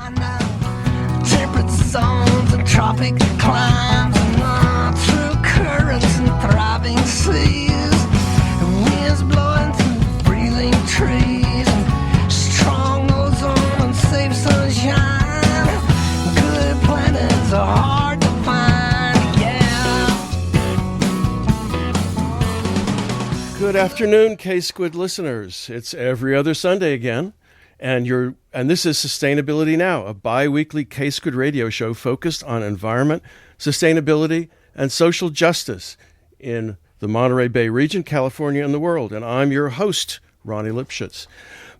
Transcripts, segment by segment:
Temperate zones and tropic climes, and on through currents and thriving seas. Winds blowing through breathing trees, and strong ozone and safe sunshine. Good planets are hard to find, yeah. Good afternoon, KSQD listeners. It's every other Sunday again. And this is Sustainability Now, a bi-weekly KSQD radio show focused on environment, sustainability, and social justice in the Monterey Bay region, California, and the world. And I'm your host, Ronnie Lipschitz.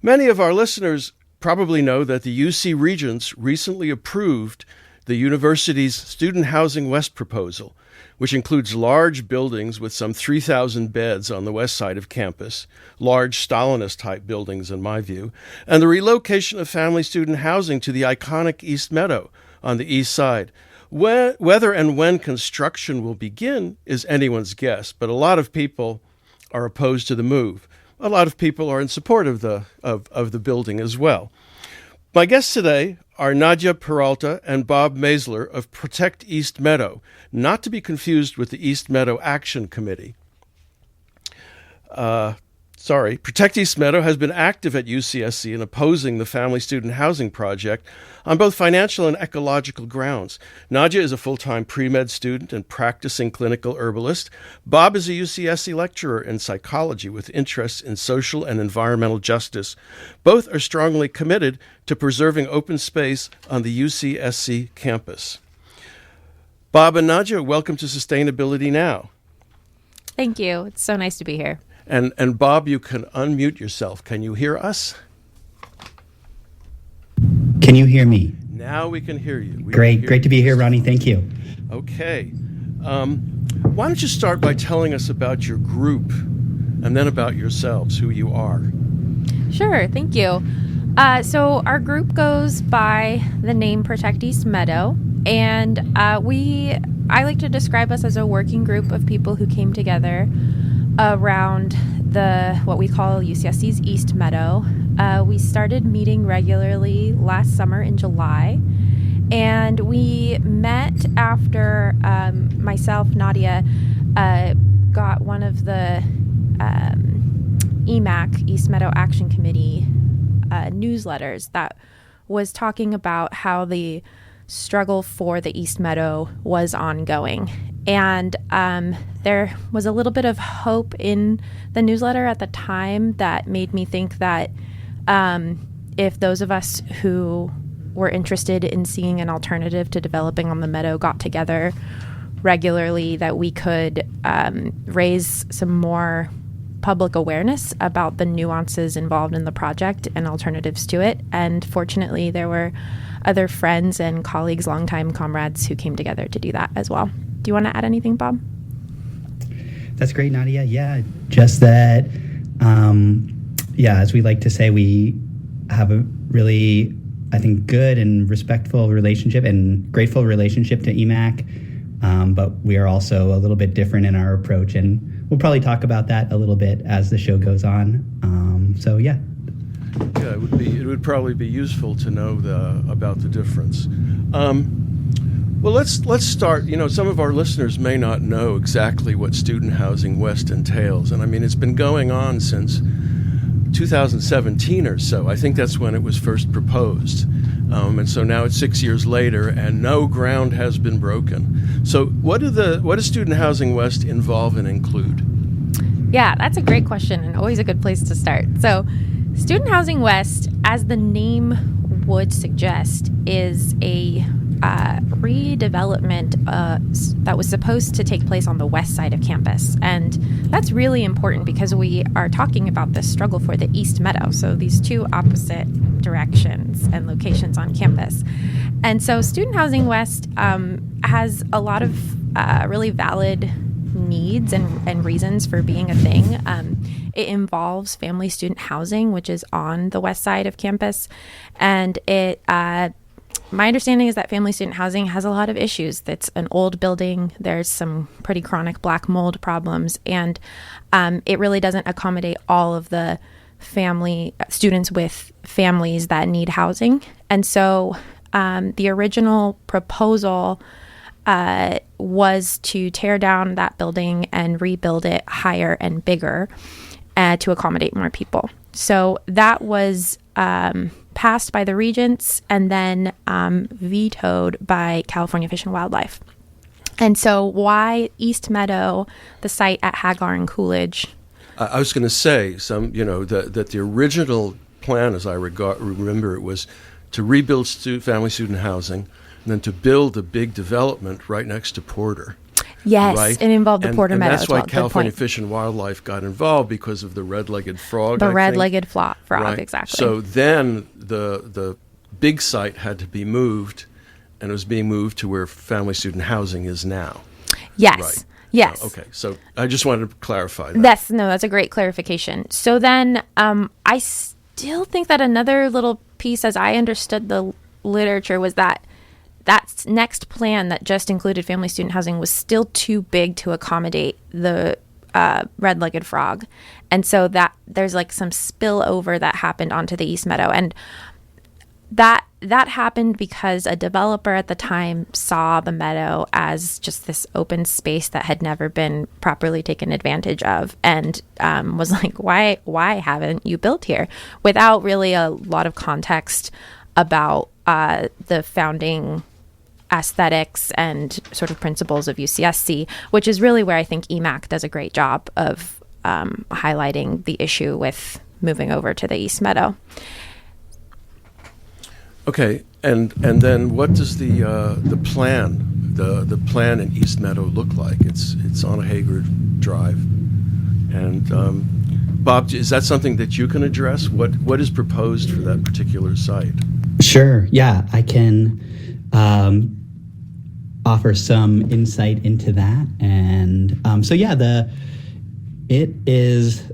Many of our listeners probably know that the UC Regents recently approved the university's Student Housing West proposal, which includes large buildings with some 3,000 beds on the west side of campus, large Stalinist-type buildings in my view, and the relocation of family student housing to the iconic East Meadow on the east side. Whether and when construction will begin is anyone's guess, but a lot of people are opposed to the move. A lot of people are in support of the building as well. My guests today are Nadia Peralta and Bob Majzler of Protect East Meadow, not to be confused with the East Meadow Action Committee. Protect East Meadow has been active at UCSC in opposing the family student housing project on both financial and ecological grounds. Nadia is a full-time pre-med student and practicing clinical herbalist. Bob is a UCSC lecturer in psychology with interests in social and environmental justice. Both are strongly committed to preserving open space on the UCSC campus. Bob and Nadia, welcome to Sustainability Now. Thank you. It's so nice to be here. And Bob, you can unmute yourself. Can you hear us? Can you hear me? Now we can hear you. Great to be here, Ronnie. Thank you. Okay. Why don't you start by telling us about your group and then about yourselves, who you are. Sure. Thank you. So our group goes by the name Protect East Meadow, and I like to describe us as a working group of people who came together around what we call UCSC's East Meadow. We started meeting regularly last summer in July, and we met after myself, Nadia, got one of the EMAC, East Meadow Action Committee, newsletters that was talking about how the struggle for the East Meadow was ongoing. And there was a little bit of hope in the newsletter at the time that made me think that if those of us who were interested in seeing an alternative to developing on the Meadow got together regularly, that we could raise some more public awareness about the nuances involved in the project and alternatives to it. And fortunately, there were other friends and colleagues, longtime comrades, who came together to do that as well. Do you want to add anything, Bob? That's great, Nadia. Yeah, just that, as we like to say, we have a really, I think, good and respectful relationship and grateful relationship to EMAC, but we are also a little bit different in our approach, and we'll probably talk about that a little bit as the show goes on. Yeah, it would probably be useful to know about the difference. Well, let's start. Some of our listeners may not know exactly what Student Housing West entails, and I mean it's been going on since 2017 or so. I think that's when it was first proposed, and so now it's 6 years later, and no ground has been broken. So, what does Student Housing West involve and include? Yeah, that's a great question and always a good place to start. So, Student Housing West, as the name would suggest, is a redevelopment that was supposed to take place on the west side of campus. And that's really important because we are talking about this struggle for the East Meadow, so these two opposite directions and locations on campus. And so Student Housing West has a lot of really valid needs and reasons for being a thing. It involves family student housing, which is on the west side of campus, and my understanding is that family student housing has a lot of issues. It's an old building. There's some pretty chronic black mold problems, and it really doesn't accommodate all of the students with families that need housing. And so the original proposal was to tear down that building and rebuild it higher and bigger to accommodate more people. So that was passed by the Regents and then vetoed by California Fish and Wildlife. And so why East Meadow, the site at Hagar and Coolidge? I was going to say that the original plan, as I remember it, was to rebuild family student housing and then to build a big development right next to Porter. Yes, right? It involved the Porter Meadow. And that's why Good California point. Fish and Wildlife got involved, because of the red-legged frog. The I red-legged think. frog, Right. exactly. So then the big site had to be moved, and it was being moved to where family student housing is now. Yes. Right. Yes. Okay. So I just wanted to clarify that. That's a great clarification. So then I still think that another little piece, as I understood the literature, was that next plan that just included family student housing was still too big to accommodate the red-legged frog. And so that there's like some spillover that happened onto the East Meadow. And that happened because a developer at the time saw the meadow as just this open space that had never been properly taken advantage of, and was like, why haven't you built here? Without really a lot of context about the founding aesthetics and sort of principles of UCSC, which is really where I think EMAC does a great job of highlighting the issue with moving over to the East Meadow. Okay, and then what does the plan in East Meadow look like? It's on a Hager Drive, and Bob, is that something that you can address? What is proposed for that particular site? Sure. Yeah, I can offer some insight into that, and it is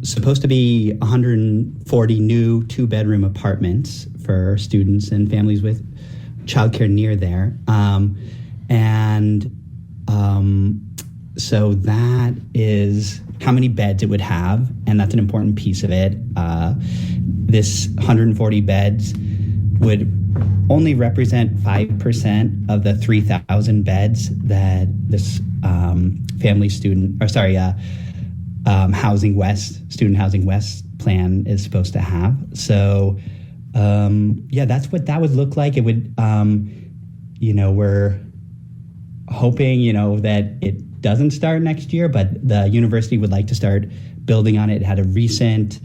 supposed to be 140 new 2-bedroom apartments for students and families with childcare near there. So that is how many beds it would have, and that's an important piece of it. This 140 beds would only represent 5% of the 3,000 beds that this Housing West, Student Housing West plan is supposed to have. So, that's what that would look like. It would, we're hoping, that it doesn't start next year, but the university would like to start building on it. It had a recent,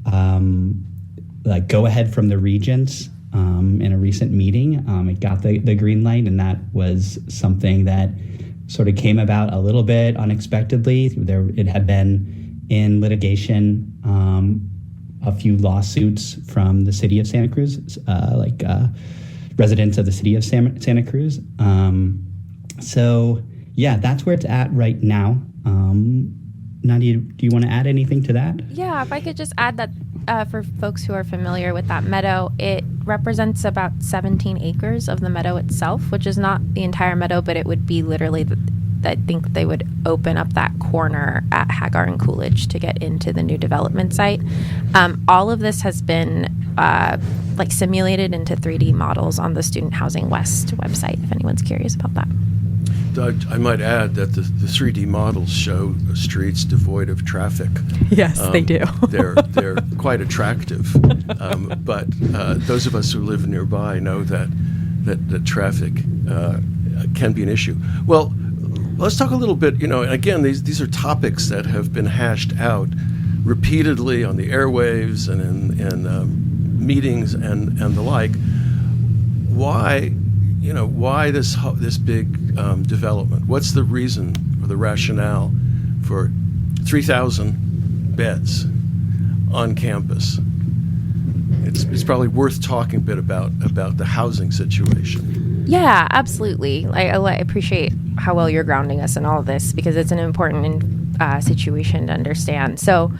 go ahead from the Regents in a recent meeting. It got the green light, and that was something that sort of came about a little bit unexpectedly. It had been in litigation, a few lawsuits from the city of Santa Cruz, residents of the city of Santa Cruz. That's where it's at right now. Nadia, do you want to add anything to that? Yeah, if I could just add that for folks who are familiar with that meadow, it represents about 17 acres of the meadow itself, which is not the entire meadow, but it would be literally I think they would open up that corner at Hagar and Coolidge to get into the new development site. All of this has been simulated into 3D models on the Student Housing West website, if anyone's curious about that. I might add that the 3D models show streets devoid of traffic. Yes, they do. They're quite attractive, but those of us who live nearby know that traffic can be an issue. Well, let's talk a little bit. Again, these are topics that have been hashed out repeatedly on the airwaves and in meetings and the like. Why this big development? What's the reason or the rationale for 3,000 beds on campus? It's probably worth talking a bit about the housing situation. Yeah, absolutely. I appreciate how well you're grounding us in all of this, because it's an important situation to understand. So,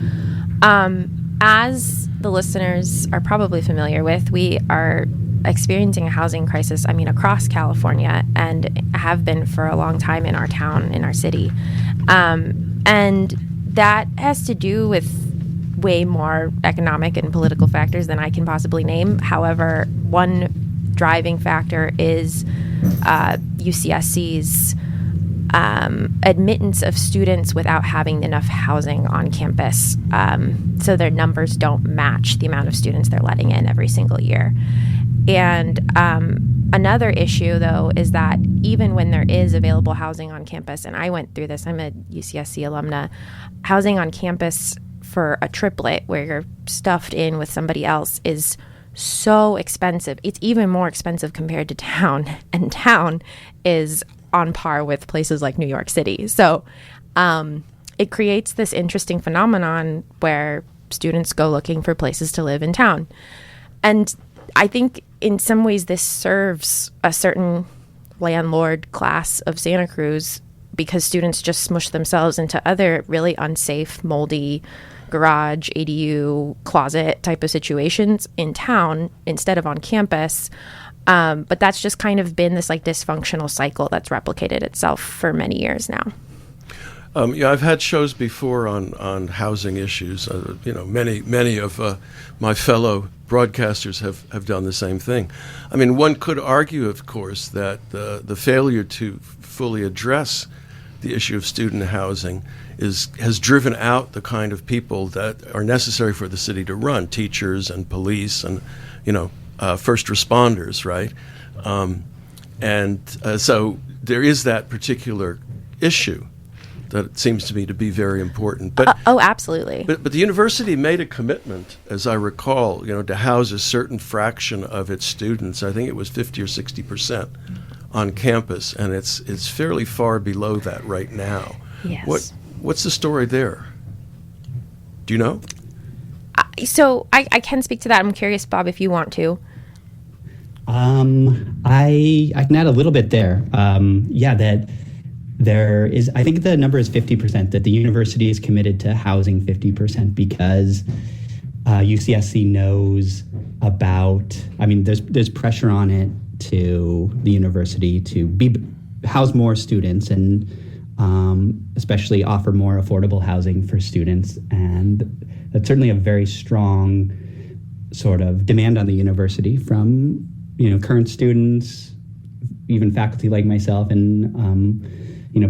as the listeners are probably familiar with, we are experiencing a housing crisis, across California, and have been for a long time in our town, in our city. And that has to do with way more economic and political factors than I can possibly name. However, one driving factor is UCSC's admittance of students without having enough housing on campus. So their numbers don't match the amount of students they're letting in every single year. And another issue, though, is that even when there is available housing on campus, and I went through this, I'm a UCSC alumna, housing on campus for a triplet where you're stuffed in with somebody else is so expensive. It's even more expensive compared to town, and town is on par with places like New York City. So it creates this interesting phenomenon where students go looking for places to live in town. And I think in some ways this serves a certain landlord class of Santa Cruz because students just smush themselves into other really unsafe, moldy garage, ADU, closet type of situations in town instead of on campus. But that's just kind of been this like dysfunctional cycle that's replicated itself for many years now. Yeah, I've had shows before on housing issues. Many of my fellow broadcasters have done the same thing. I mean, one could argue, of course, that the failure to fully address the issue of student housing has driven out the kind of people that are necessary for the city to run, teachers and police and, first responders, right? So there is that particular issue that seems to me to be very important. But absolutely. But the university made a commitment, as I recall, to house a certain fraction of its students. I think it was 50 or 60% on campus, and it's fairly far below that right now. Yes. What's the story there? Do you know? So I can speak to that. I'm curious, Bob, if you want to. I can add a little bit there. That there is, I think the number is 50%, that the university is committed to housing 50% because UCSC knows about, there's pressure on it to the university to house more students and especially offer more affordable housing for students. And that's certainly a very strong sort of demand on the university from, current students, even faculty like myself and,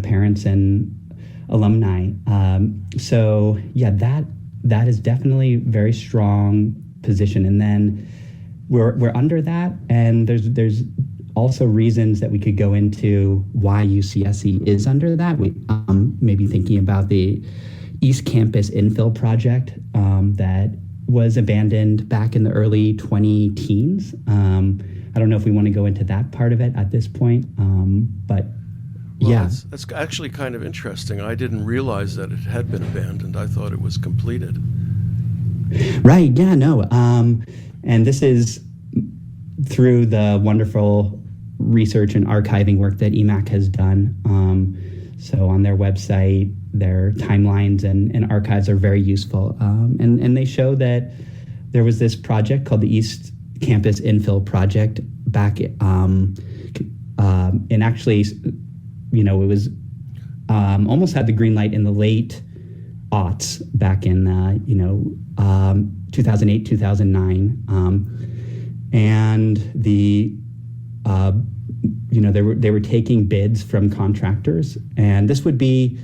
parents and alumni. That is definitely a very strong position. And then we're under that, and there's also reasons that we could go into why UCSC is under that. We maybe thinking about the East Campus infill project that was abandoned back in the early 2010s. I don't know if we want to go into that part of it at this point, but yeah. That's actually kind of interesting. I didn't realize that it had been abandoned. I thought it was completed. Right, yeah, no. And this is through the wonderful research and archiving work that EMAC has done. So on their website, their timelines and archives are very useful. And they show that there was this project called the East Campus Infill Project back and actually, it was almost had the green light in the late aughts back in, 2008, 2009. And they were taking bids from contractors, and this would be,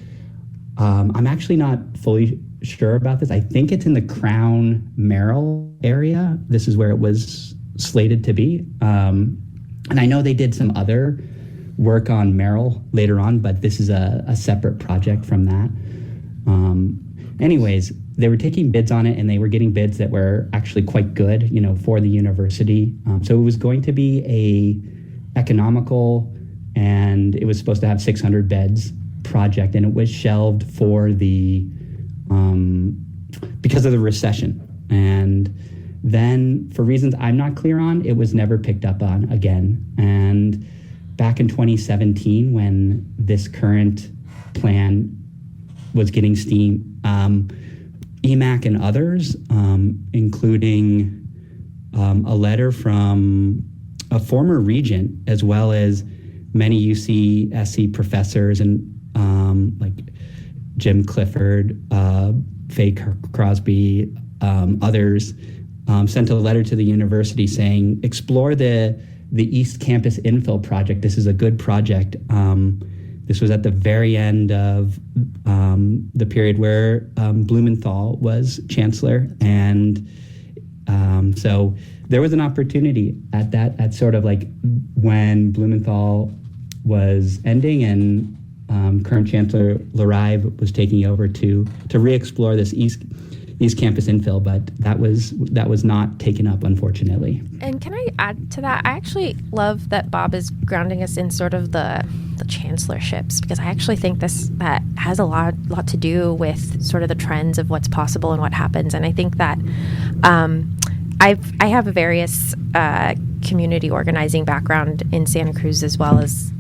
I'm actually not fully sure about this. I think it's in the Crown Merrill area. This is where it was slated to be. And I know they did some other work on Merrill later on, but this is a separate project from that. Anyways, they were taking bids on it, and they were getting bids that were actually quite good, for the university. So it was going to be a economical, and it was supposed to have 600 beds project, and it was shelved for because of the recession. And then, for reasons I'm not clear on, it was never picked up on again. And back in 2017, when this current plan was getting steam, EMAC and others, including a letter from a former regent, as well as many UCSC professors and like Jim Clifford, Faye Crosby, others, sent a letter to the university saying, explore the the East Campus infill project. This is a good project. This was at the very end of the period where Blumenthal was chancellor, and so there was an opportunity at sort of like when Blumenthal was ending and current Chancellor Larive was taking over to re-explore this East Campus infill, but that was not taken up, unfortunately. And can I add to that? I actually love that Bob is grounding us in sort of the chancellorships, because I actually think that has a lot to do with sort of the trends of what's possible and what happens. And I think that I have a various community organizing background in Santa Cruz, as well as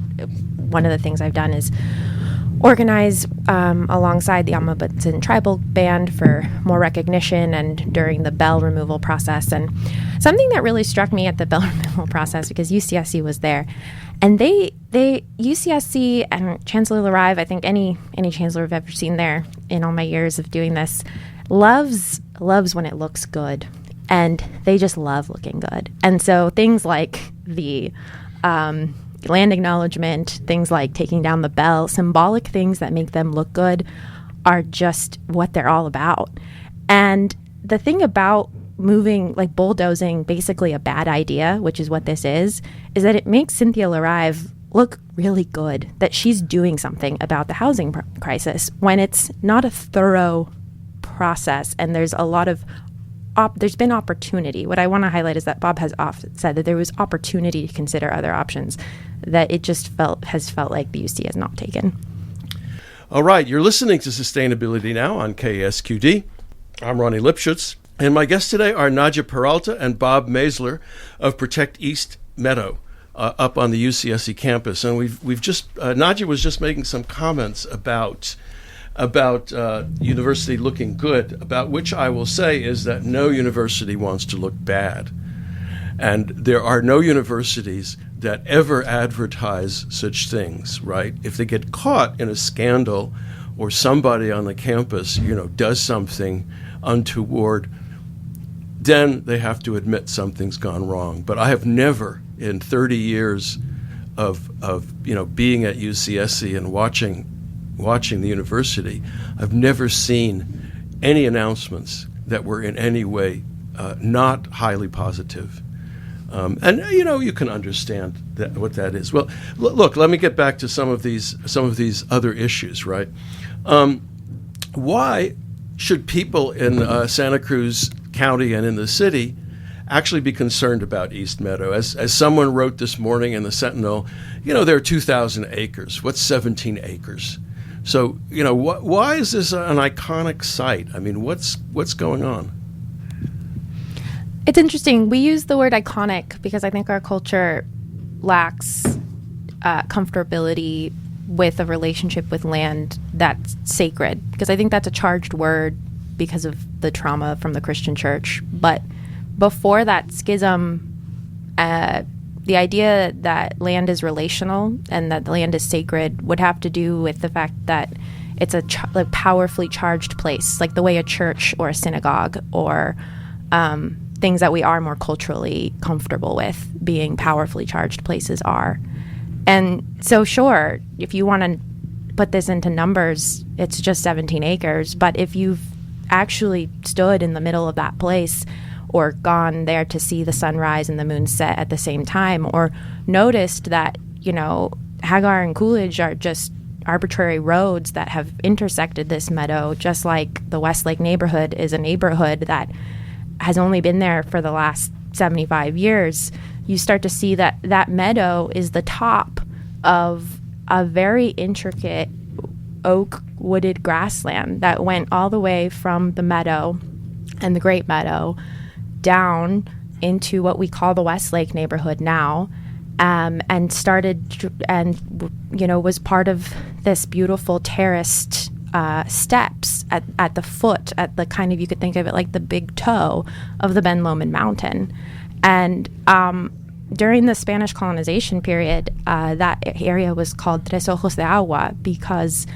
one of the things I've done is organize alongside the Amabutsin tribal band for more recognition and during the bell removal process. And something that really struck me at the bell removal process, because UCSC was there, and they UCSC and Chancellor Larive, I think any chancellor I've ever seen there in all my years of doing this, loves when it looks good, and they just love looking good. And so things like the land acknowledgement, things like taking down the bell, symbolic things that make them look good are just what they're all about. And the thing about moving, like bulldozing basically a bad idea, which is what this is that it makes Cynthia Larive look really good, that she's doing something about the housing crisis when it's not a thorough process. And there's a lot of there's been opportunity. What I want to highlight is that Bob has often said that there was opportunity to consider other options, that it just has felt like the UC has not taken. All right, you're listening to Sustainability Now on KSQD. I'm Ronnie Lipschutz, and my guests today are Nadia Peralta and Bob Majzler of Protect East Meadow up on the UCSC campus. And we've just Nadia was just making some comments about university looking good, about which I will say is that no university wants to look bad. And there are no universities that ever advertise such things, right? If they get caught in a scandal or somebody on the campus, does something untoward, then they have to admit something's gone wrong. But I have never, in 30 years of being at UCSC and watching the university, I've never seen any announcements that were in any way not highly positive. And you can understand what that is. Well, look, let me get back to some of these other issues, right? Why should people in Santa Cruz County and in the city actually be concerned about East Meadow? As someone wrote this morning in the Sentinel, there are 2,000 acres. What's 17 acres? So, why is this an iconic site? I mean, what's going on? It's interesting. We use the word iconic because I think our culture lacks comfortability with a relationship with land that's sacred, because I think that's a charged word because of the trauma from the Christian church. But before that schism, the idea that land is relational and that the land is sacred would have to do with the fact that it's a powerfully charged place, like the way a church or a synagogue or things that we are more culturally comfortable with being powerfully charged places are. And so sure, if you want to put this into numbers, it's just 17 acres. But if you've actually stood in the middle of that place or gone there to see the sunrise and the moon set at the same time, or noticed that, Hagar and Coolidge are just arbitrary roads that have intersected this meadow, just like the Westlake neighborhood is a neighborhood that has only been there for the last 75 years, you start to see that that meadow is the top of a very intricate oak wooded grassland that went all the way from the meadow and the Great Meadow down into what we call the Westlake neighborhood now, and started and was part of this beautiful terraced steps at the foot, at the kind of, you could think of it like the big toe of the Ben Lomond Mountain. And during the Spanish colonization period, that area was called Tres Ojos de Agua because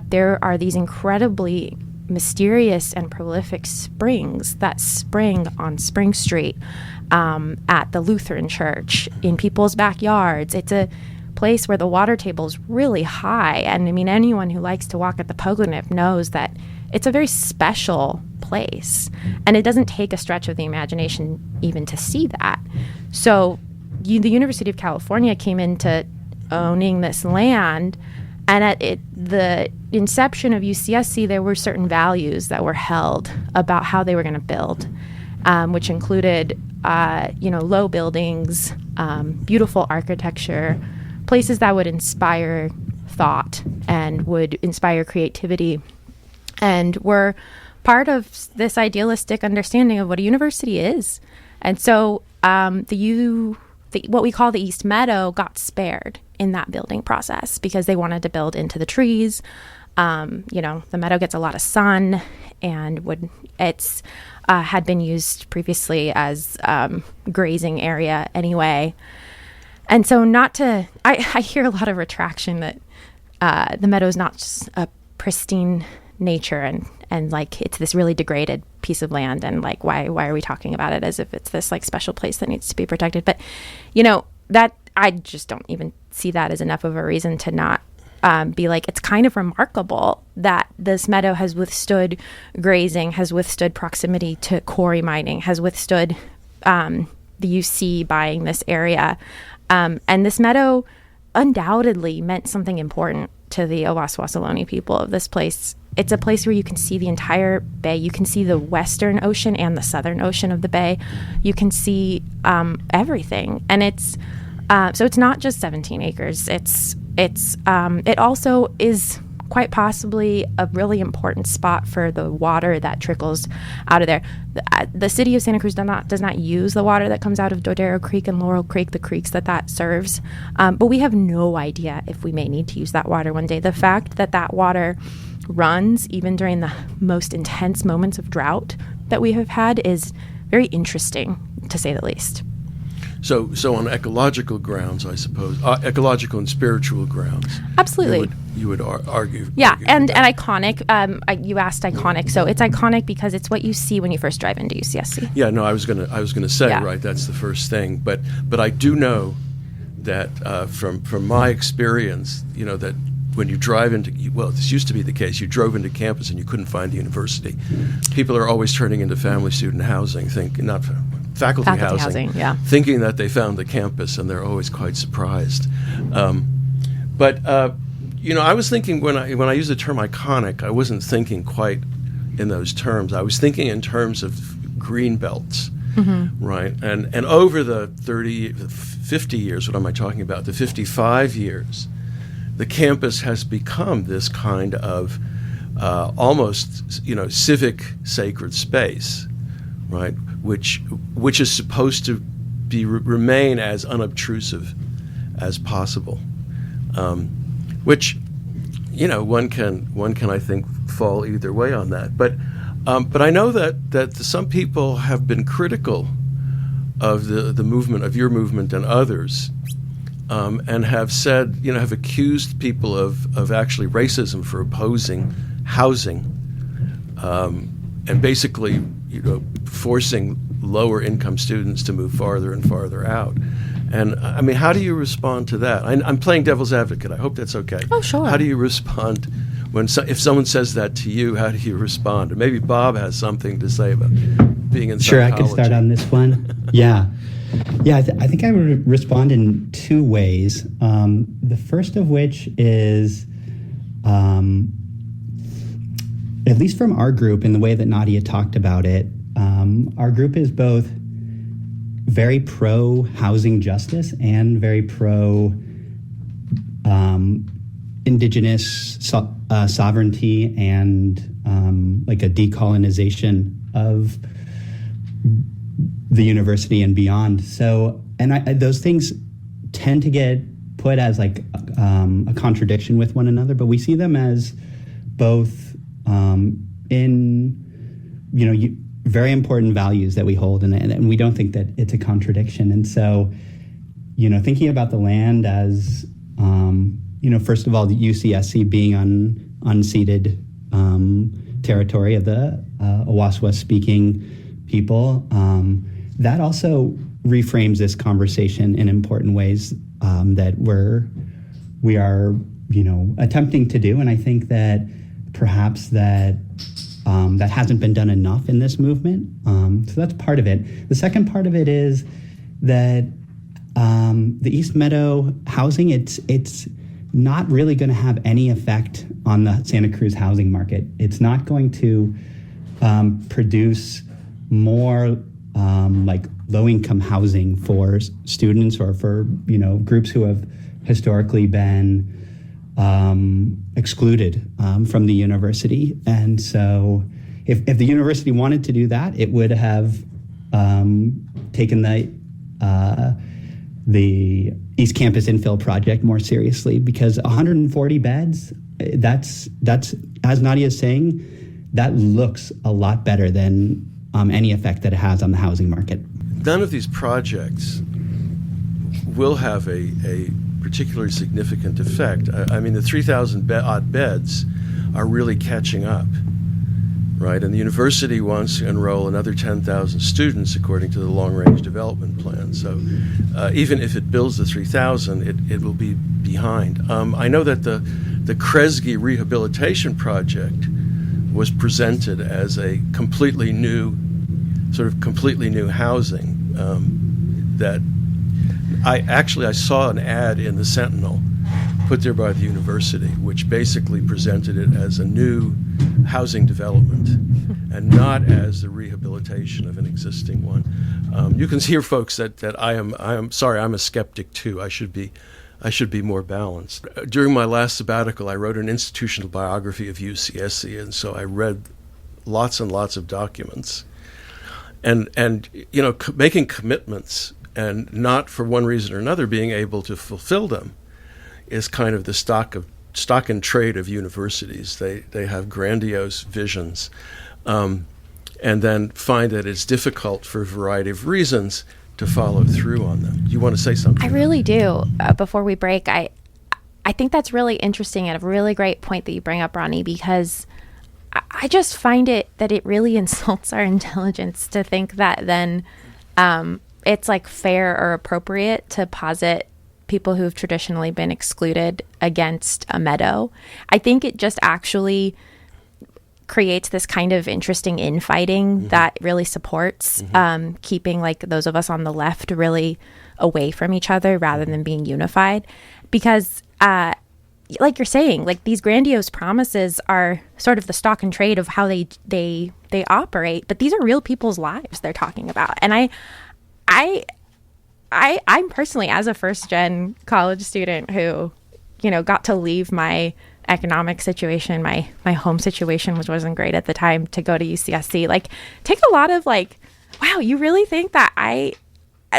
there are these incredibly mysterious and prolific springs that spring on Spring Street at the Lutheran church, in people's backyards. It's a place where the water table is really high. And I mean, anyone who likes to walk at the Poglenip knows that it's a very special place. And it doesn't take a stretch of the imagination even to see that. So the University of California came into owning this land. And at the inception of UCSC, there were certain values that were held about how they were going to build, which included, low buildings, beautiful architecture, places that would inspire thought and would inspire creativity, and were part of this idealistic understanding of what a university is. And so what we call the East Meadow got spared in that building process because they wanted to build into the trees. The meadow gets a lot of sun, and had been used previously as grazing area anyway. And so I hear a lot of retraction that the meadow is not just a pristine nature and like it's this really degraded piece of land, and like why are we talking about it as if it's this like special place that needs to be protected. But that I just don't even see that as enough of a reason to not be like, it's kind of remarkable that this meadow has withstood grazing, has withstood proximity to quarry mining, has withstood the UC buying this area. And this meadow undoubtedly meant something important to the Owasso Ohlone people of this place. It's a place where you can see the entire bay. You can see the western ocean and the southern ocean of the bay. You can see everything. And it's so it's not just 17 acres. It also is quite possibly a really important spot for the water that trickles out of there. The city of Santa Cruz does not use the water that comes out of Dodero Creek and Laurel Creek, the creeks that serves. But we have no idea if we may need to use that water one day. The fact that water runs even during the most intense moments of drought that we have had is very interesting, to say the least. So on ecological grounds, I suppose, ecological and spiritual grounds. Absolutely. You would argue. Yeah, argue and iconic. You asked iconic, so it's iconic because it's what you see when you first drive into UCSC. Yeah, no, I was gonna say, Yeah. right, that's the first thing. But I do know that from my experience, that when you drive into, this used to be the case, you drove into campus and you couldn't find the university. People are always turning into family student housing, faculty housing, yeah. thinking that they found the campus, and they're always quite surprised. I was thinking when I use the term iconic, I wasn't thinking quite in those terms. I was thinking in terms of green belts, right? And over the 50 years, what am I talking about? The 55 years, the campus has become this kind of almost, civic sacred space, right? Which is supposed to remain as unobtrusive as possible. Which, one can I think fall either way on that. But I know that some people have been critical of the movement, of your movement and others, and have said, have accused people of actually racism for opposing housing, and basically, forcing lower income students to move farther and farther out. And I mean, how do you respond to that? I'm playing devil's advocate. I hope that's okay. Oh, sure. How do you respond if someone says that to you? How do you respond? Or maybe Bob has something to say about being in Sure, psychology. I can start on this one. Yeah. I think I would respond in two ways. The first of which is, at least from our group, in the way that Nadia talked about it, our group is both very pro housing justice and very pro indigenous sovereignty and like a decolonization of the university and beyond. So, and those things tend to get put as like a contradiction with one another, but we see them as both very important values that we hold, and we don't think that it's a contradiction. And so, thinking about the land as, first of all, the UCSC being on unceded territory of the Owasso speaking people, that also reframes this conversation in important ways that we are, attempting to do. And I think that perhaps that hasn't been done enough in this movement. So that's part of it. The second part of it is that the East Meadow housing, it's not really going to have any effect on the Santa Cruz housing market. It's not going to produce more like low-income housing for students or for groups who have historically been excluded from the university. And so if the university wanted to do that, it would have taken the East Campus infill project more seriously, because 140 beds, that's as Nadia is saying, that looks a lot better than any effect that it has on the housing market. None of these projects will have a particularly significant effect. I mean, the 3,000 odd beds are really catching up, right? And the university wants to enroll another 10,000 students according to the long-range development plan. So even if it builds the 3,000, it will be behind. I know that the Kresge rehabilitation project was presented as a completely new housing that I saw an ad in the Sentinel put there by the university, which basically presented it as a new housing development and not as the rehabilitation of an existing one. You can hear, folks, that I am sorry, I'm a skeptic too. I should be more balanced. During my last sabbatical, I wrote an institutional biography of UCSC, and so I read lots and lots of documents. And making commitments and not for one reason or another being able to fulfill them is kind of the stock and trade of universities. They have grandiose visions, and then find that it's difficult for a variety of reasons to follow through on them. Do you want to say something? I really do. Before we break, I think that's really interesting and a really great point that you bring up, Ronnie, because I just find that it really insults our intelligence to think that then it's like fair or appropriate to posit people who've traditionally been excluded against a meadow. I think it just actually creates this kind of interesting infighting that really supports keeping like those of us on the left really away from each other rather than being unified. Because like you're saying, like these grandiose promises are sort of the stock and trade of how they operate, but these are real people's lives they're talking about. And I'm personally, as a first gen college student who, got to leave my economic situation, my home situation, which wasn't great at the time, to go to UCSC, like take a lot of like, wow, you really think that I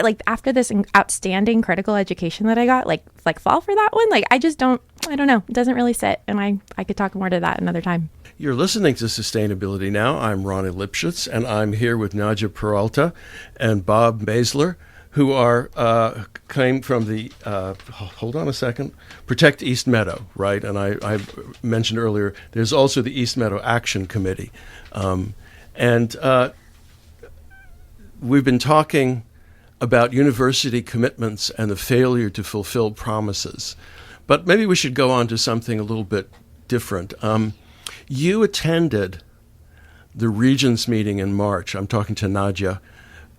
like after this outstanding critical education that I got, like fall for that one? Like, I don't know. It doesn't really sit. And I could talk more to that another time. You're listening to Sustainability Now. I'm Ronnie Lipschitz, and I'm here with Nadia Peralta and Bob Majzler, who came from the, hold on a second, Protect East Meadow, right? And I mentioned earlier, there's also the East Meadow Action Committee. And we've been talking about university commitments and the failure to fulfill promises. But maybe we should go on to something a little bit different. You attended the Regents meeting in March. I'm talking to Nadia,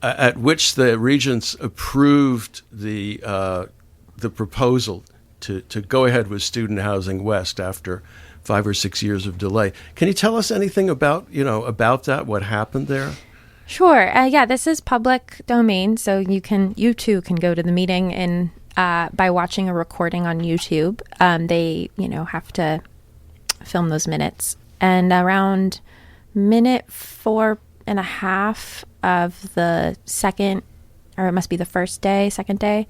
at which the Regents approved the proposal to go ahead with Student Housing West after 5 or 6 years of delay. Can you tell us anything about that? What happened there? Sure. Yeah, this is public domain, so you too can go to the meeting and by watching a recording on YouTube. They have to film those minutes, and around minute 4.5 of the second, or it must be the second day.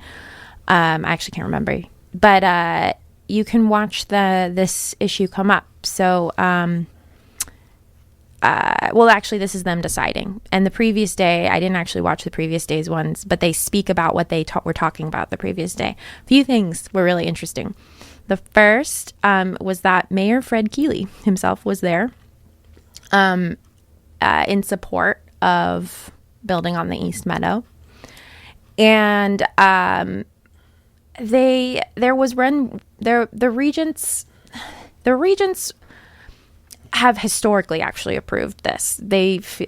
I actually can't remember, but you can watch this issue come up. So. Well, actually, this is them deciding. And the previous day, I didn't actually watch the previous day's ones, but they speak about what they were talking about the previous day. A few things were really interesting. The first was that Mayor Fred Keeley himself was there in support of building on the East Meadow. And the Regents have historically actually approved this. They've,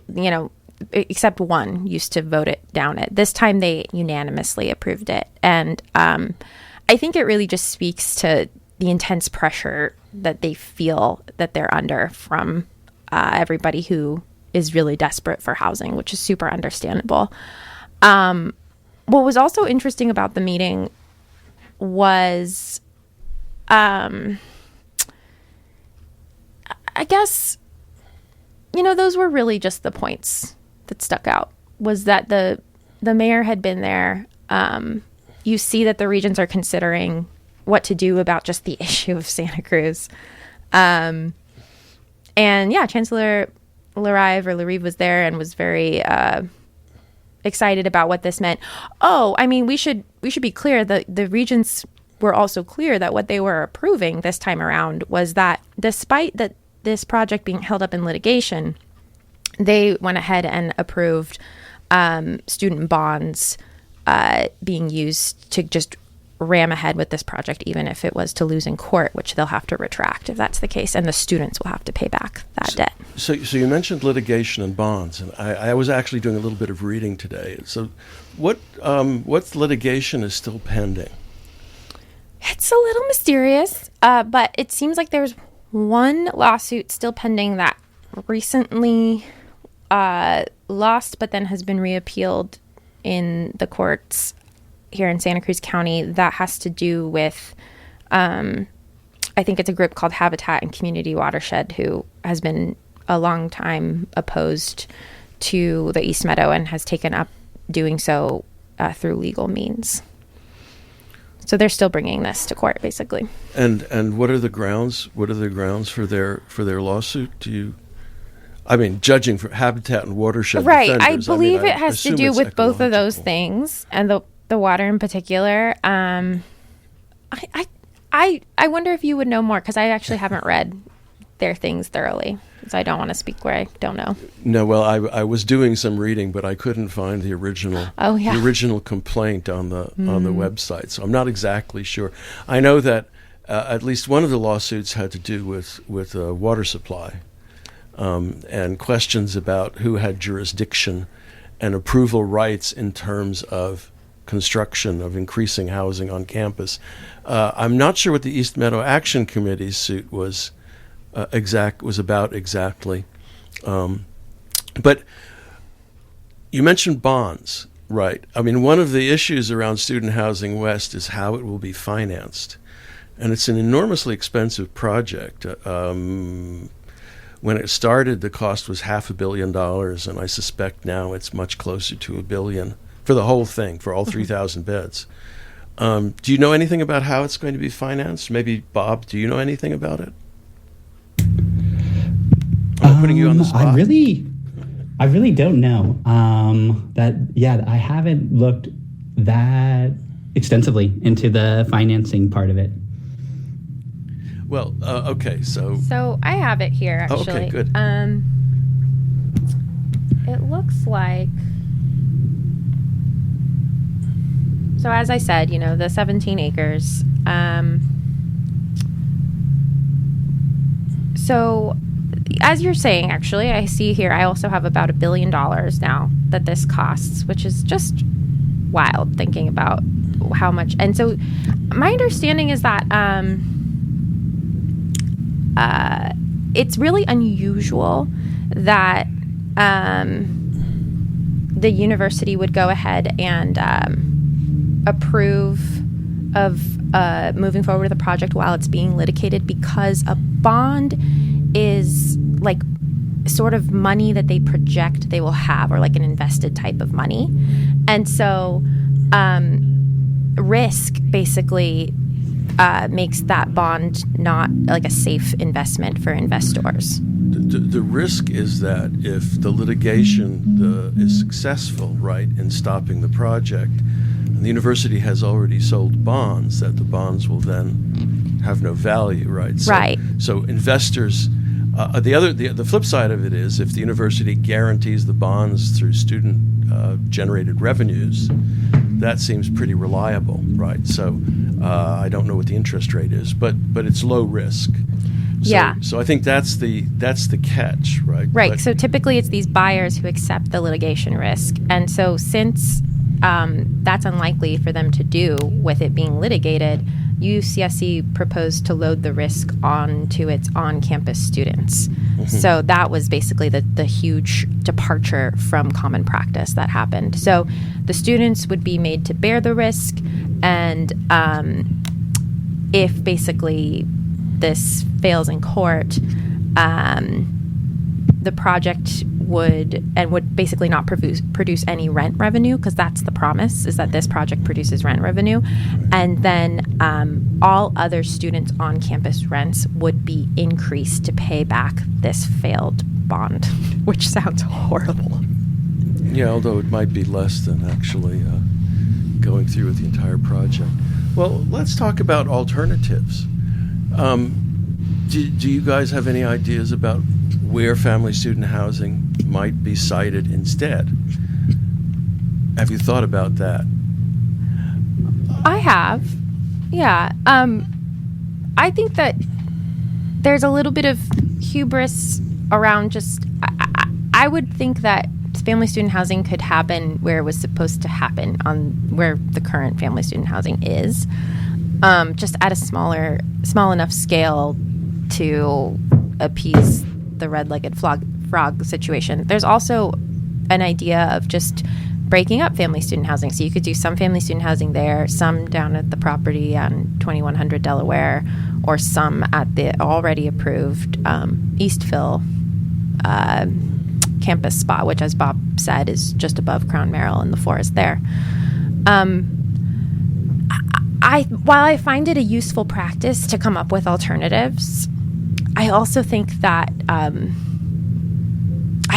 except one used to vote it down. This time they unanimously approved it. And I think it really just speaks to the intense pressure that they feel that they're under from everybody who is really desperate for housing, which is super understandable. What was also interesting about the meeting was, I guess, those were really just the points that stuck out, was that the mayor had been there. You see that the Regents are considering what to do about just the issue of Santa Cruz. And yeah, Chancellor Larive was there and was very excited about what this meant. Oh, I mean, we should be clear that the Regents were also clear that what they were approving this time around was that despite that this project being held up in litigation, they went ahead and approved student bonds being used to just ram ahead with this project, even if it was to lose in court, which they'll have to retract if that's the case, and the students will have to pay back that debt. So you mentioned litigation and bonds, and I was actually doing a little bit of reading today. So what litigation is still pending? It's a little mysterious, but it seems like there's one lawsuit still pending that recently lost, but then has been reappealed in the courts here in Santa Cruz County that has to do with, I think it's a group called Habitat and Community Watershed, who has been a long time opposed to the East Meadow and has taken up doing so through legal means. So they're still bringing this to court, basically. And what are the grounds? What are the grounds for their lawsuit? Judging for Habitat and Watershed right? Defenders, I believe it has to do with both of those things, and the water in particular. I wonder if you would know more, because I actually haven't read their things thoroughly, so I don't want to speak where I don't know. No, well, I was doing some reading, but I couldn't find the original the original complaint on the website, so I'm not exactly sure. I know that at least one of the lawsuits had to do with water supply and questions about who had jurisdiction and approval rights in terms of construction of increasing housing on campus. I'm not sure what the East Meadow Action Committee's suit was about exactly. But you mentioned bonds, right? I mean, one of the issues around Student Housing West is how it will be financed. And it's an enormously expensive project. When it started, the cost was $500 million, and I suspect now it's much closer to $1 billion for the whole thing, for all 3,000 beds. Do you know anything about how it's going to be financed? Maybe, Bob, do you know anything about it? I'm putting you on the spot. I really don't know. I haven't looked that extensively into the financing part of it. Well, okay, so I have it here, actually. Oh, okay, good. It looks like, so as I said, the 17 acres. So as you're saying, actually, I see here, I also have about $1 billion now that this costs, which is just wild thinking about how much. And so my understanding is that it's really unusual that the university would go ahead and approve of moving forward with a project while it's being litigated, because a bond is like sort of money that they project they will have, or like an invested type of money. And so risk basically makes that bond not like a safe investment for investors. The risk is that if the litigation is successful, right, in stopping the project, and the university has already sold bonds, that the bonds will then have no value, right? So investors, the flip side of it is if the university guarantees the bonds through student generated revenues, that seems pretty reliable, right? So I don't know what the interest rate is, but it's low risk. So I think that's the catch, right? Right. So typically it's these buyers who accept the litigation risk. And so since that's unlikely for them to do with it being litigated, UCSC proposed to load the risk onto its on-campus students. Mm-hmm. So that was basically the huge departure from common practice that happened. So the students would be made to bear the risk, and if basically this fails in court, the project would basically not produce any rent revenue, because that's the promise, is that this project produces rent revenue. And then all other students on campus rents would be increased to pay back this failed bond, which sounds horrible. Yeah, although it might be less than actually going through with the entire project. Well, let's talk about alternatives. Do you guys have any ideas about where family student housing might be sited instead? Have you thought about that? I have. Yeah. I think that there's a little bit of hubris around just... I would think that family student housing could happen where it was supposed to happen, on where the current family student housing is, just at a small enough scale to appease the red-legged frog situation. There's also an idea of just breaking up family student housing. So you could do some family student housing there, some down at the property on 2100 Delaware, or some at the already approved Eastville campus spot, which, as Bob said, is just above Crown Merrill in the forest there. While I find it a useful practice to come up with alternatives, I also think that, I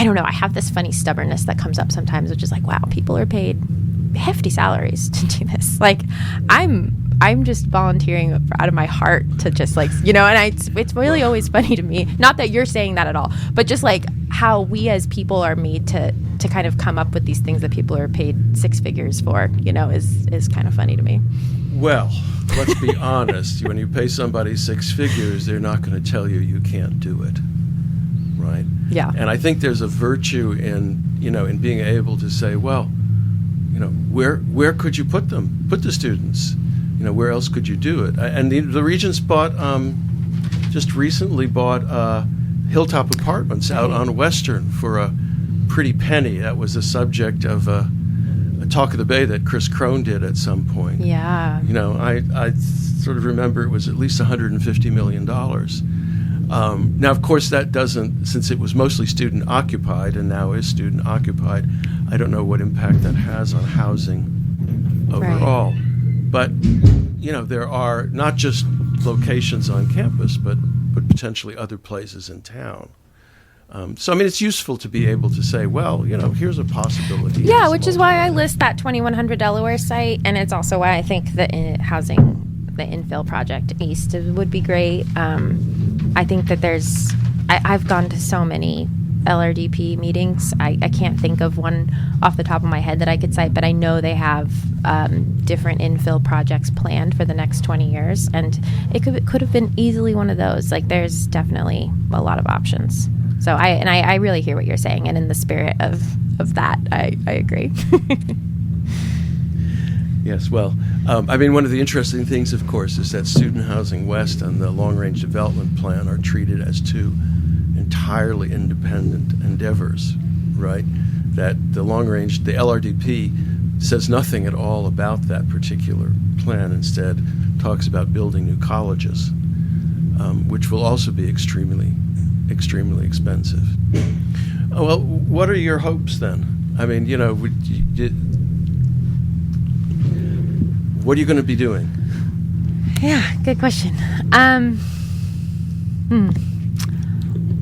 don't know, I have this funny stubbornness that comes up sometimes, which is like, wow, people are paid hefty salaries to do this. Like, I'm just volunteering out of my heart to just, like, and it's really always funny to me, not that you're saying that at all, but just like how we as people are made to kind of come up with these things that people are paid six figures for, is kind of funny to me. Well, let's be honest. When you pay somebody six figures, they're not going to tell you can't do it, right? Yeah. And I think there's a virtue in being able to say, well, where could you put them? Put the students. Where else could you do it? And the Regents just recently bought Hilltop Apartments out on Western for a pretty penny. That was the subject of a Talk of the Bay that Chris Crone did at some point. Yeah. I sort of remember it was at least $150 million. Now, of course, that doesn't, since it was mostly student occupied and now is student occupied, I don't know what impact that has on housing overall. Right. But, there are not just locations on campus, but potentially other places in town. So, it's useful to be able to say, well, here's a possibility. Yeah, which is why I list that 2100 Delaware site, and it's also why I think that housing, the infill project east would be great. I think that I've gone to so many LRDP meetings. I can't think of one off the top of my head that I could cite, but I know they have different infill projects planned for the next 20 years, and it could have been easily one of those. Like, there's definitely a lot of options. So I really hear what you're saying, and in the spirit of that, I agree. Yes, well, one of the interesting things, of course, is that Student Housing West and the Long Range Development Plan are treated as two entirely independent endeavors, right? That the LRDP says nothing at all about that particular plan, instead talks about building new colleges, which will also be extremely expensive. Oh, well, what are your hopes then? What are you going to be doing? Yeah, good question.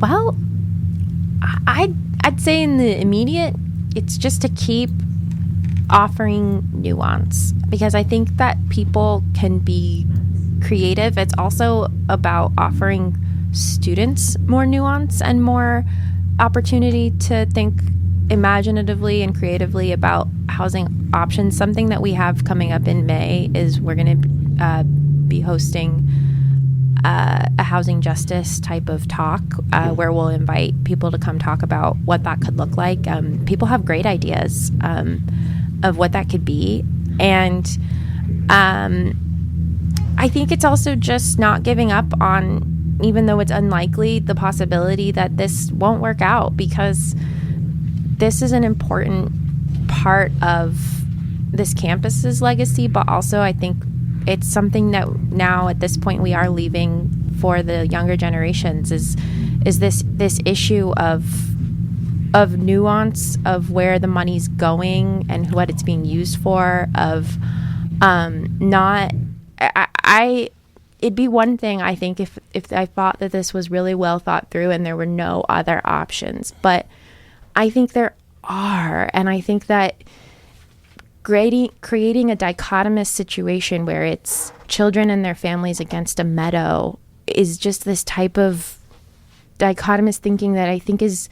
Well, I'd say in the immediate, it's just to keep offering nuance, because I think that people can be creative. It's also about offering students more nuance and more opportunity to think imaginatively and creatively about housing options. Something that we have coming up in May is we're going to be hosting a housing justice type of talk where we'll invite people to come talk about what that could look like. People have great ideas of what that could be. And I think it's also just not giving up on, even though it's unlikely, the possibility that this won't work out, because this is an important part of this campus's legacy, but also I think it's something that now at this point we are leaving for the younger generations is this issue of nuance of where the money's going and what it's being used for, of it'd be one thing, I think, if I thought that this was really well thought through and there were no other options, but I think there are. And I think that creating a dichotomous situation where it's children and their families against a meadow is just this type of dichotomous thinking that I think is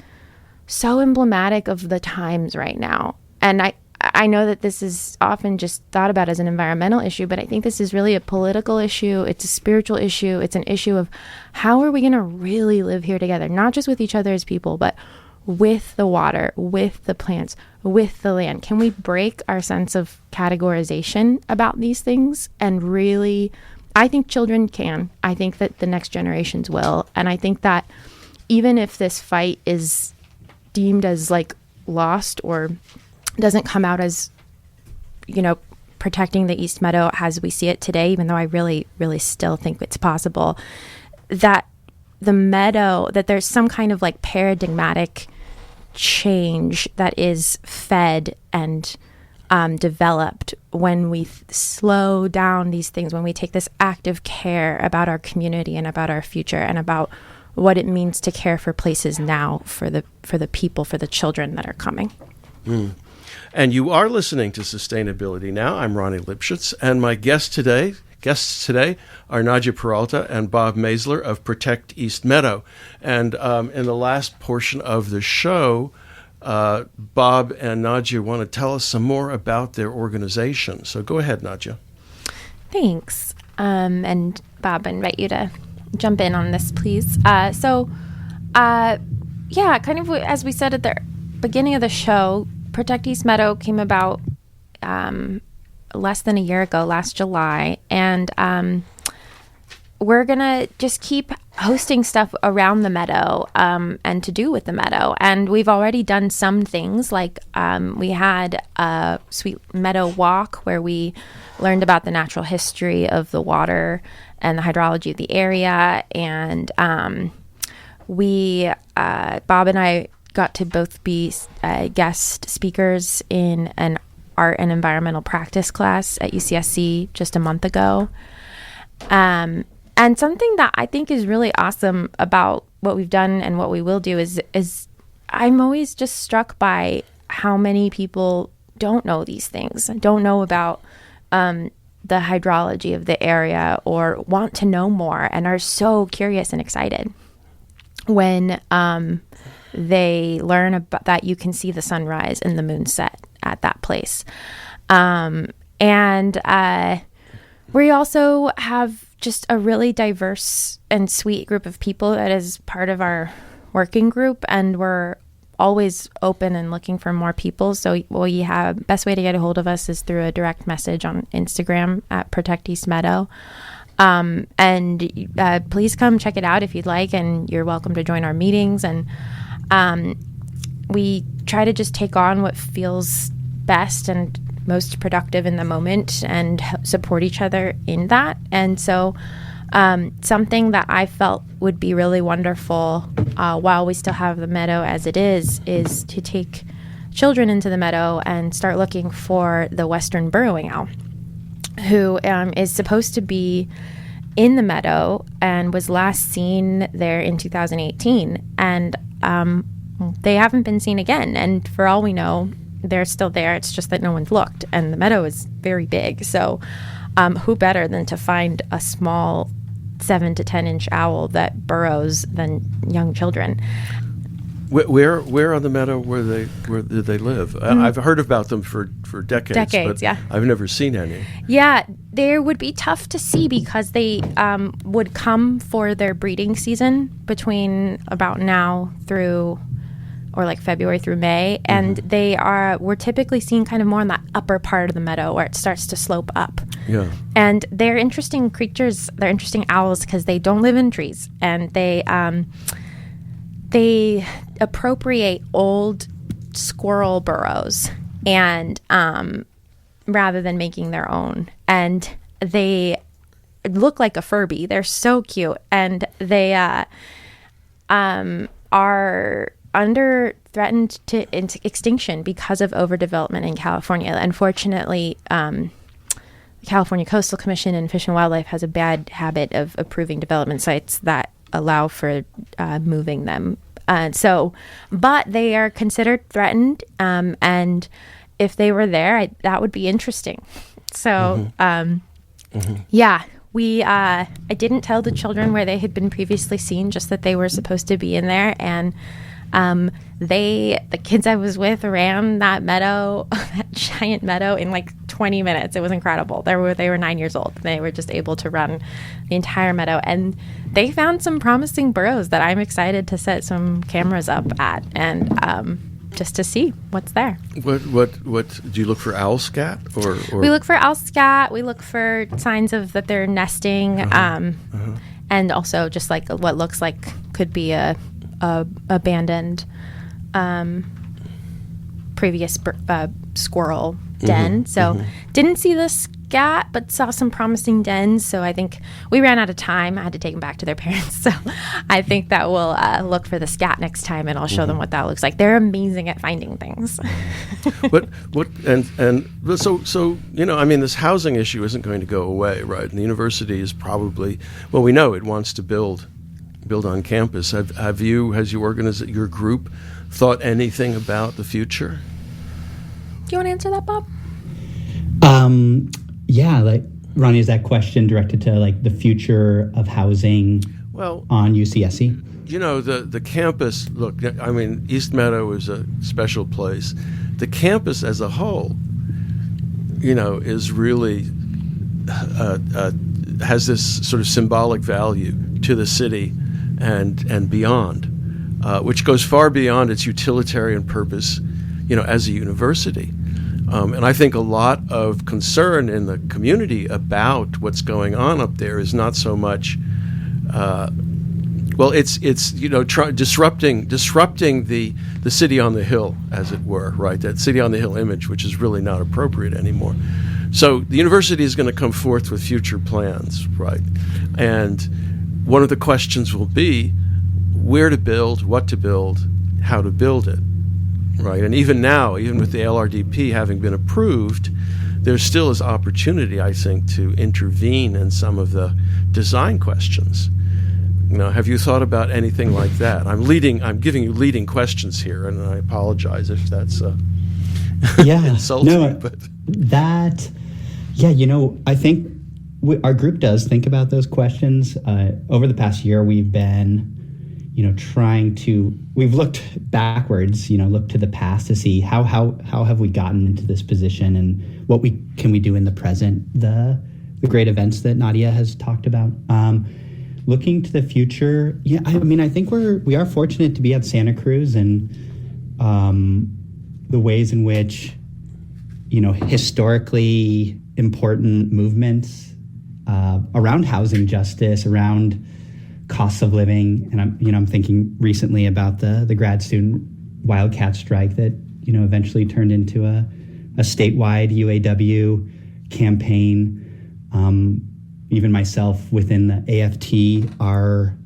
so emblematic of the times right now. And I know that this is often just thought about as an environmental issue, but I think this is really a political issue. It's a spiritual issue. It's an issue of how are we going to really live here together, not just with each other as people, but with the water, with the plants, with the land. Can we break our sense of categorization about these things? And really, I think children can. I think that the next generations will. And I think that even if this fight is deemed as like lost or doesn't come out as, protecting the East Meadow as we see it today, even though I really, really still think it's possible, that the meadow, that there's some kind of like paradigmatic change that is fed and developed when we slow down these things, when we take this active care about our community and about our future and about what it means to care for places now for the people, for the children that are coming. And you are listening to Sustainability Now. I'm Ronnie Lipschitz, and my guests today are Nadia Peralta and Bob Majzler of Protect East Meadow. And in the last portion of the show, Bob and Nadia want to tell us some more about their organization. So go ahead, Nadia. Thanks. And Bob, I invite you to jump in on this, please. Kind of as we said at the beginning of the show, Protect East Meadow came about less than a year ago, last July, and we're going to just keep hosting stuff around the meadow and to do with the meadow. And we've already done some things, like we had a Sweet Meadow Walk where we learned about the natural history of the water and the hydrology of the area. And Bob and I got to both be guest speakers in an art and environmental practice class at UCSC just a month ago. And something that I think is really awesome about what we've done and what we will do is I'm always just struck by how many people don't know these things, don't know about the hydrology of the area or want to know more and are so curious and excited when they learn about that you can see the sunrise and the moon set at that place. We also have just a really diverse and sweet group of people that is part of our working group, and we're always open and looking for more people. So best way to get a hold of us is through a direct message on Instagram at Protect East Meadow. Please come check it out if you'd like, and you're welcome to join our meetings. And we try to just take on what feels best and most productive in the moment and support each other in that. And so something that I felt would be really wonderful while we still have the meadow as it is to take children into the meadow and start looking for the western burrowing owl, who is supposed to be in the meadow and was last seen there in 2018. And they haven't been seen again. And for all we know, they're still there. It's just that no one's looked. And the meadow is very big. So who better than to find a small 7 to 10 inch owl that burrows than young children? Where on the meadow where did they live? I've heard about them for decades, but yeah. I've never seen any. Yeah, they would be tough to see because they would come for their breeding season between about now through, or like February through May, and we're typically seen kind of more on that upper part of the meadow where it starts to slope up. Yeah. And they're interesting creatures. They're interesting owls because they don't live in trees, and they appropriate old squirrel burrows and rather than making their own. And they look like a Furby. They're so cute, and they are threatened to extinction because of overdevelopment in California. Unfortunately, the California Coastal Commission and Fish and Wildlife has a bad habit of approving development sites that allow for moving them. But they are considered threatened, and if they were there, that would be interesting. So, yeah, I didn't tell the children where they had been previously seen, just that they were supposed to be in there, and the kids I was with ran that meadow, that giant meadow, in like 20 minutes. It was incredible. They were 9 years old. They were just able to run the entire meadow, and they found some promising burrows that I'm excited to set some cameras up at, and just to see what's there. What do you look for? Owl scat or? We look for owl scat. We look for signs of that they're nesting, and also just like what looks like could be a abandoned previous squirrel den. So didn't see the scat, but saw some promising dens. So I think we ran out of time. I had to take them back to their parents. So I think that we'll look for the scat next time, and I'll show them what that looks like. They're amazing at finding things. So I mean, this housing issue isn't going to go away, right? And the university is probably, well, we know it wants to build on campus. Has your group thought anything about the future? Do you want to answer that, Bob? Yeah, like Ronnie, is that question directed to like the future of housing on UCSC? The campus, look, I mean, East Meadow is a special place. The campus as a whole, is really has this sort of symbolic value to the city and beyond, which goes far beyond its utilitarian purpose, as a university. And I think a lot of concern in the community about what's going on up there is not so much, it's disrupting the city on the hill, as it were, right? That city on the hill image, which is really not appropriate anymore. So the university is going to come forth with future plans, right? And one of the questions will be where to build, what to build, how to build it. Right, and even now, even with the LRDP having been approved, there still is opportunity, I think, to intervene in some of the design questions. Have you thought about anything like that? I'm giving you leading questions here, and I apologize if that's insulting. No, but I think our group does think about those questions. Over the past year, we've been we've looked backwards, looked to the past to see how have we gotten into this position and what can we do in the present, the great events that Nadia has talked about. Looking to the future, I think we are fortunate to be at Santa Cruz, and the ways in which, historically important movements around housing justice, around costs of living, and I'm thinking recently about the grad student wildcat strike that eventually turned into a statewide UAW campaign. Even myself within the AFT, our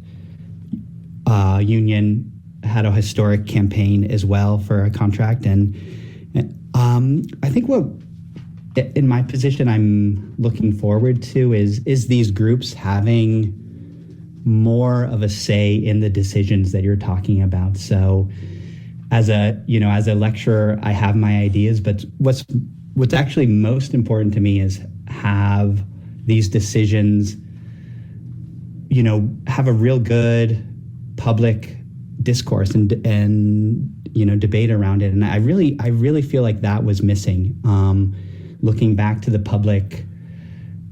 union had a historic campaign as well for a contract, and I think what in my position I'm looking forward to is these groups having more of a say in the decisions that you're talking about. So as a lecturer, I have my ideas, but what's actually most important to me is have these decisions, have a real good public discourse and debate around it. And I really feel like that was missing. Looking back to the public,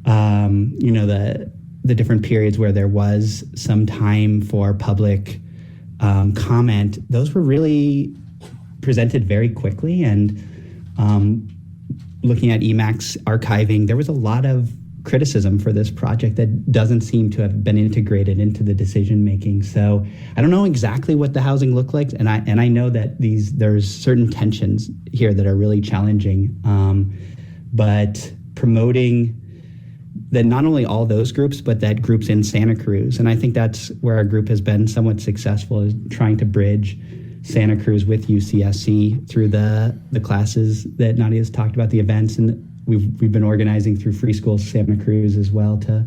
the different periods where there was some time for public comment, those were really presented very quickly. And looking at EMAC's archiving, there was a lot of criticism for this project that doesn't seem to have been integrated into the decision making. So I don't know exactly what the housing looked like, and I know that there's certain tensions here that are really challenging. But promoting that not only all those groups, but that groups in Santa Cruz, and I think that's where our group has been somewhat successful, is trying to bridge Santa Cruz with UCSC through the classes that Nadia's talked about, the events, and we've been organizing through Free Schools Santa Cruz as well to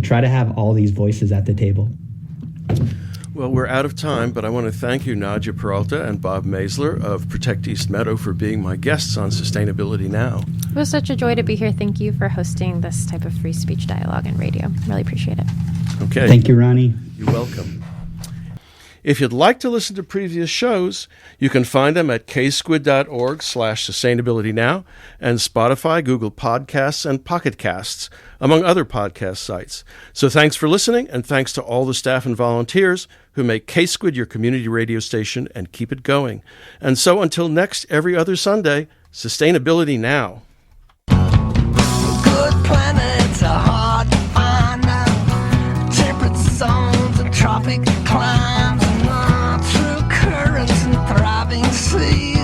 try to have all these voices at the table. Well, we're out of time, but I want to thank you, Nadia Peralta and Bob Majzler of Protect East Meadow, for being my guests on Sustainability Now. It was such a joy to be here. Thank you for hosting this type of free speech dialogue and radio. Really appreciate it. Okay. Thank you, Ronnie. You're welcome. If you'd like to listen to previous shows, you can find them at ksquid.org/sustainabilitynow and Spotify, Google Podcasts, and Pocket Casts, among other podcast sites. So thanks for listening, and thanks to all the staff and volunteers who make K-Squid your community radio station and keep it going. And so until next every other Sunday, Sustainability Now. Good planets are hard to find out. Temperate zones and tropic climes, and on through currents and thriving seas.